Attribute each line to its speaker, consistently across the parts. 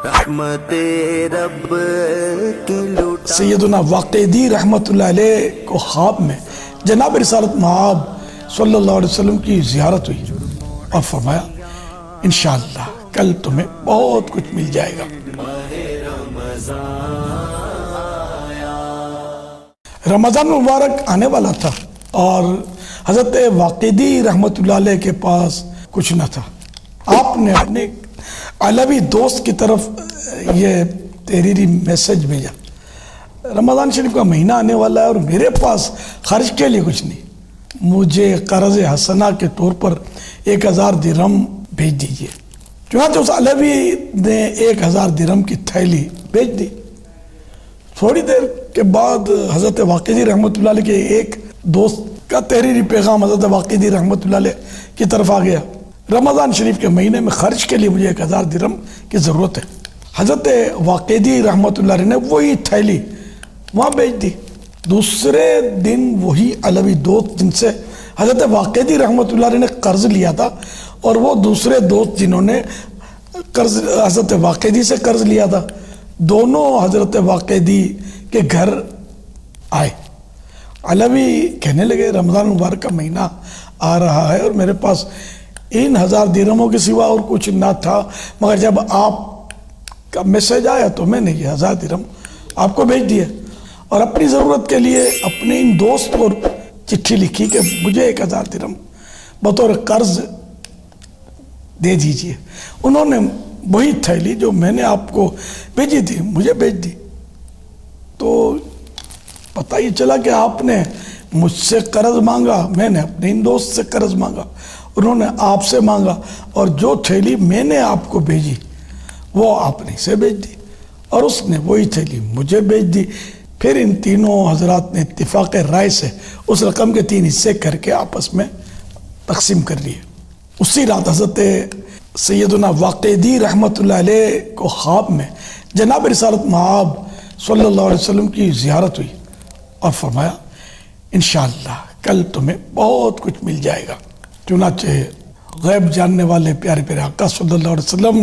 Speaker 1: رحمت رب کی لوٹا۔
Speaker 2: سیدنا واقعی رحمت اللہ علیہ کو خواب میں جناب رسالت مآب صلی اللہ علیہ وسلم کی زیارت ہوئی اور فرمایا انشاءاللہ کل تمہیں بہت کچھ مل جائے گا۔ رمضان مبارک آنے والا تھا اور حضرت واقعی رحمت اللہ علیہ کے پاس کچھ نہ تھا۔ آپ نے اپنے علوی دوست کی طرف یہ تحریری میسج بھیجا، رمضان شریف کا مہینہ آنے والا ہے اور میرے پاس خرچ کے لیے کچھ نہیں، مجھے قرض حسنہ کے طور پر 1000 درہم بھیج دیجئے۔ چنانچہ اس علوی نے 1000 درہم کی تھیلی بھیج دی۔ تھوڑی دیر کے بعد حضرت واقعی رحمت اللہ علیہ کے ایک دوست کا تحریری پیغام حضرت واقعی رحمت اللہ علیہ کی طرف آ گیا، رمضان شریف کے مہینے میں خرچ کے لیے مجھے 1000 درہم کی ضرورت ہے۔ حضرت واقعی رحمت اللہ علیہ نے وہی تھیلی وہاں بھیج دی۔ دوسرے دن وہی علوی دوست جن سے حضرت واقعی رحمت اللہ علیہ نے قرض لیا تھا اور وہ دوسرے دوست جنہوں نے حضرت واقعی سے قرض لیا تھا، دونوں حضرت واقعی کے گھر آئے۔ علوی کہنے لگے رمضان مبارک کا مہینہ آ رہا ہے اور میرے پاس ان 1000 درہموں کے سوا اور کچھ نہ تھا، مگر جب آپ کا میسج آیا تو میں نے یہ 1000 درہم آپ کو بھیج دیا اور اپنی ضرورت کے لیے اپنے ان دوست کو چٹھی لکھی کہ مجھے 1000 درہم بطور قرض دے دیجئے۔ انہوں نے وہی تھیلی جو میں نے آپ کو بھیجی تھی مجھے بھیج دی۔ تو پتہ یہ چلا کہ آپ نے مجھ سے قرض مانگا، میں نے اپنے ان دوست سے قرض مانگا، انہوں نے آپ سے مانگا، اور جو تھیلی میں نے آپ کو بھیجی وہ آپ نے اسے بھیج دی اور اس نے وہی تھیلی مجھے بھیج دی۔ پھر ان تینوں حضرات نے اتفاق رائے سے اس رقم کے 3 حصے کر کے آپس میں تقسیم کر لیے۔ اسی رات حضرت سیدنا واقعی رحمت اللہ علیہ کو خواب میں جناب رسالت مآب صلی اللہ علیہ وسلم کی زیارت ہوئی اور فرمایا انشاءاللہ کل تمہیں بہت کچھ مل جائے گا۔ چنانچہ غیب جاننے والے پیارے پیارے آقا صلی اللہ علیہ وسلم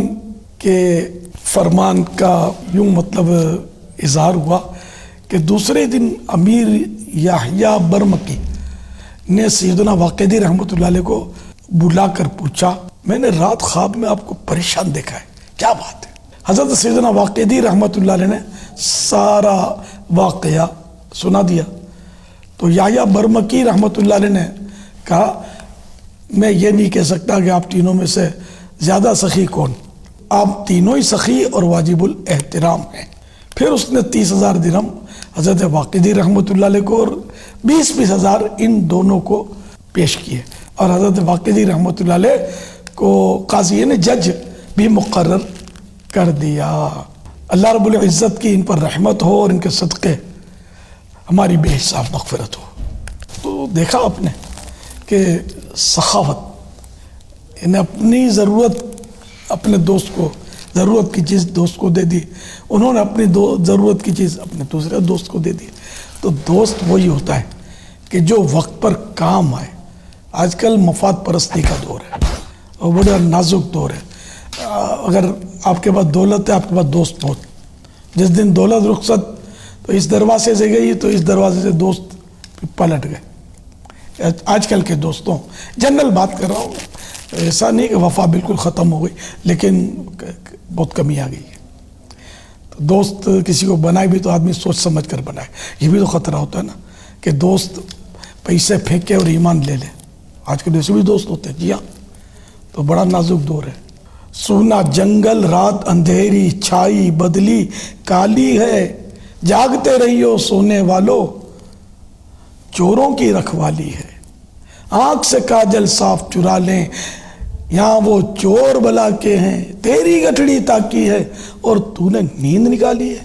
Speaker 2: کے فرمان کا یوں مطلب اظہار ہوا کہ دوسرے دن امیر یحییٰ برمکی نے سیدنا واقعی رحمت اللہ علیہ کو بلا کر پوچھا، میں نے رات خواب میں آپ کو پریشان دیکھا ہے، کیا بات ہے؟ حضرت سیدنا واقعی رحمت اللہ علیہ نے سارا واقعہ سنا دیا تو یحییٰ برمکی رحمت اللہ علیہ نے کہا میں یہ نہیں کہہ سکتا کہ آپ تینوں میں سے زیادہ سخی کون، آپ تینوں ہی سخی اور واجب الاحترام ہیں۔ پھر اس نے 30,000 درہم حضرت واقعی رحمت اللہ علیہ کو اور 20,000 ان دونوں کو پیش کیے اور حضرت واقعی رحمت اللہ علیہ کو قاضی نے جج بھی مقرر کر دیا۔ اللہ رب العزت کی ان پر رحمت ہو اور ان کے صدقے ہماری بے حساب مغفرت ہو۔ تو دیکھا آپ نے کہ سخاوت، انہیں اپنی ضرورت اپنے دوست کو، ضرورت کی چیز دوست کو دے دی، انہوں نے اپنی ضرورت کی چیز اپنے دوسرے دوست کو دے دی۔ تو دوست وہی ہوتا ہے کہ جو وقت پر کام آئے۔ آج کل مفاد پرستی کا دور ہے اور بڑا نازک دور ہے۔ اگر آپ کے پاس دولت ہے، آپ کے پاس دوست بہت، جس دن دولت رخصت تو اس دروازے سے گئی تو اس دروازے سے دوست پلٹ گئے۔ آج کل کے دوستوں جنرل بات کر رہا ہوں، ایسا نہیں کہ وفا بالکل ختم ہو گئی، لیکن بہت کمی آ گئی ہے۔ تو دوست کسی کو بنائے بھی تو آدمی سوچ سمجھ کر بنائے، یہ بھی تو خطرہ ہوتا ہے نا کہ دوست پیسے پھینکے اور ایمان لے لے۔ آج کل ایسے بھی دوست ہوتے ہیں، جی ہاں، تو بڑا نازک دور ہے۔ سونا جنگل رات اندھیری چھائی بدلی کالی ہے، جاگتے رہیو سونے والو چوروں کی رکھوالی ہے، آنکھ سے کاجل صاف چرا لیں یہاں وہ چور بلا کے ہیں، تیری گٹھڑی تاکی ہے اور تو نے نیند نکالی ہے۔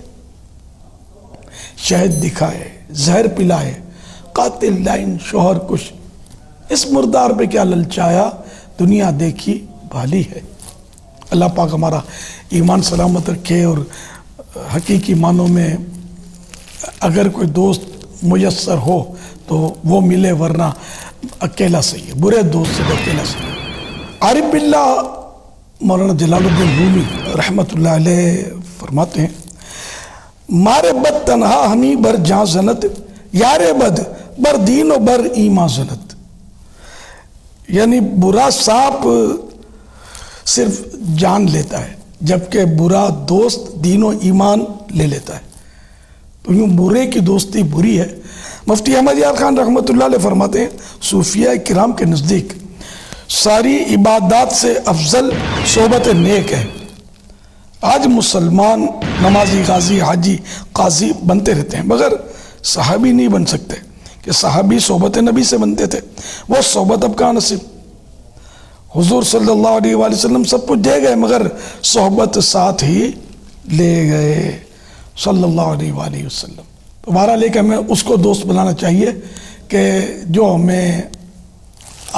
Speaker 2: شہد دکھائے زہر پلائے قاتل لائن شوہر کش، اس مردار پہ کیا للچایا دنیا دیکھی بھالی ہے۔ اللہ پاک ہمارا ایمان سلامت رکھے اور حقیقی معنوں میں اگر کوئی دوست میسر ہو تو وہ ملے، ورنہ اکیلا صحیح ہے، برے دوست سے اکیلا صحیح ہے۔ عارف باللہ مولانا جلال الدین رومی رحمۃ اللہ علیہ فرماتے ہیں مارے بد تنہا ہمی بر جاں زنت یار بد بر دین و بر ایمان زنت، یعنی برا سانپ صرف جان لیتا ہے جبکہ برا دوست دین و ایمان لے لیتا ہے، تو یوں برے کی دوستی بری ہے۔ مفتی احمد یار خان رحمۃ اللہ علیہ فرماتے ہیں صوفیاء کرام کے نزدیک ساری عبادات سے افضل صحبت نیک ہے۔ آج مسلمان نمازی، غازی، حاجی، قاضی بنتے رہتے ہیں مگر صحابی نہیں بن سکتے، کہ صحابی صحبت نبی سے بنتے تھے، وہ صحبت اب کہاں نصیب۔ حضور صلی اللہ علیہ وآلہ وسلم سب کچھ دے گئے مگر صحبت ساتھ ہی لے گئے صلی اللہ علیہ وآلہ وسلم۔ تو بہرحال لے کے ہمیں اس کو دوست بنانا چاہیے کہ جو ہمیں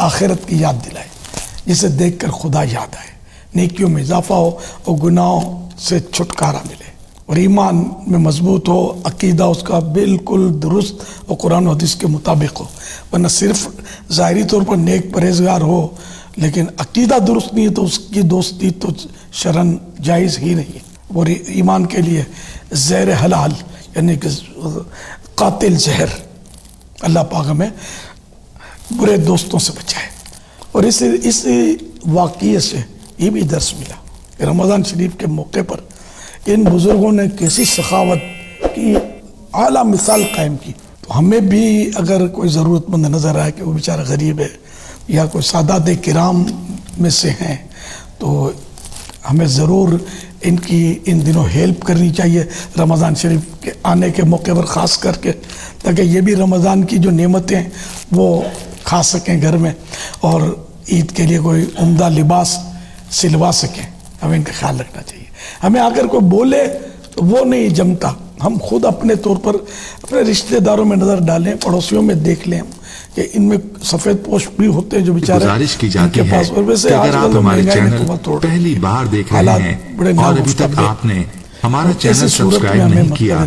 Speaker 2: آخرت کی یاد دلائے، جسے دیکھ کر خدا یاد آئے، نیکیوں میں اضافہ ہو اور گناہوں سے چھٹکارا ملے، اور ایمان میں مضبوط ہو، عقیدہ اس کا بالکل درست اور قرآن و حدیث کے مطابق ہو، ورنہ صرف ظاہری طور پر نیک پرہیزگار ہو لیکن عقیدہ درست نہیں ہے تو اس کی دوستی تو شرعاً جائز ہی نہیں ہے۔ اور ایمان کے لیے زہر حلال یعنی کہ قاتل زہر، اللہ پاک ہمیں برے دوستوں سے بچائے۔ اور اس واقعے سے یہ بھی درس ملا کہ رمضان شریف کے موقع پر ان بزرگوں نے کیسی سخاوت کی اعلیٰ مثال قائم کی، تو ہمیں بھی اگر کوئی ضرورت مند نظر آئے کہ وہ بیچارہ غریب ہے یا کوئی سادات کرام میں سے ہیں تو ہمیں ضرور ان کی ان دنوں ہیلپ کرنی چاہیے رمضان شریف کے آنے کے موقع پر خاص کر کے، تاکہ یہ بھی رمضان کی جو نعمتیں وہ کھا سکیں گھر میں، اور عید کے لیے کوئی عمدہ لباس سلوا سکیں۔ ہمیں ان کا خیال رکھنا چاہیے۔ ہمیں اگر کوئی بولے تو وہ نہیں جمتا، ہم خود اپنے طور پر اپنے رشتہ داروں میں نظر ڈالیں، پڑوسیوں میں دیکھ لیں کہ ان میں سفید پوش بھی ہوتے ہیں جو بیچارے
Speaker 3: گزارش کی جاتی ہے کہ اگر آپ ہمارے چینل پہلی بار دیکھ رہے ہیں اور ابھی تک آپ نے ہمارا چینل سبسکرائب نہیں کیا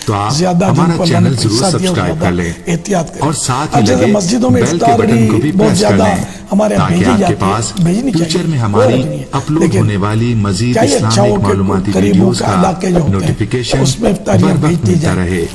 Speaker 3: تو آپ ہمارا چینل ضرور سبسکرائب کر لیں اور ساتھ ہی لگے بیل کے بٹن کو بھی پریس کر لیں تاکہ آپ کے پاس فیوچر میں ہماری اپلوڈ ہونے والی مزید اسلامک معلوماتی ویڈیوز کا نوٹیفیکیشن بر وقت ملتا رہے۔